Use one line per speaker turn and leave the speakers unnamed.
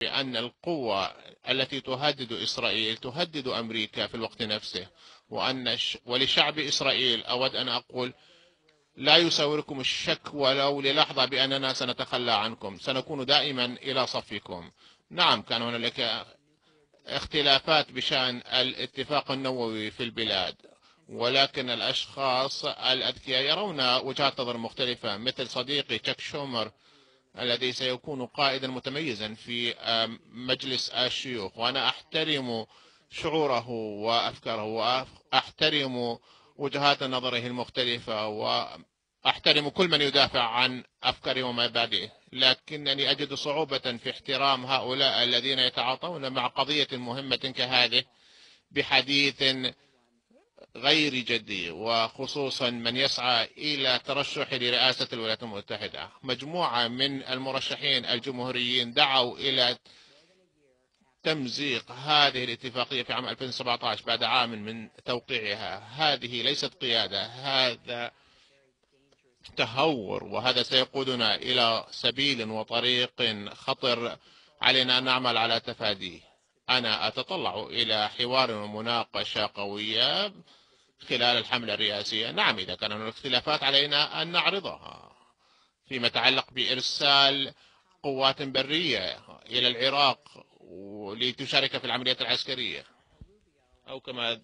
بأن القوة التي تهدد إسرائيل تهدد أمريكا في الوقت نفسه، ولشعب إسرائيل أود أن أقول لا يساوركم الشك ولو للحظة بأننا سنتخلى عنكم، سنكون دائما إلى صفكم. نعم، كان هنالك اختلافات بشأن الاتفاق النووي في البلاد، ولكن الأشخاص الأذكياء يرون وجهات نظر مختلفة، مثل صديقي تشاك شومر الذي سيكون قائدا متميزا في مجلس الشيوخ، وأنا أحترم شعوره وأفكاره وأحترم وجهات نظره المختلفة وأحترم كل من يدافع عن أفكاره ومبادئه، لكنني أجد صعوبة في احترام هؤلاء الذين يتعاطون مع قضية مهمة كهذه بحديث غير جدي، وخصوصا من يسعى إلى ترشح لرئاسة الولايات المتحدة. مجموعة من المرشحين الجمهوريين دعوا إلى تمزيق هذه الاتفاقية في عام 2017 بعد عام من توقيعها. هذه ليست قيادة، هذا تهور، وهذا سيقودنا إلى سبيل وطريق خطر علينا أن نعمل على تفاديه. أنا أتطلع إلى حوار ومناقشة قوية خلال الحملة الرئاسية. نعم، إذا كان هناك اختلافات علينا أن نعرضها فيما يتعلق بإرسال قوات برية إلى العراق لتشارك في العمليات العسكرية، أو كما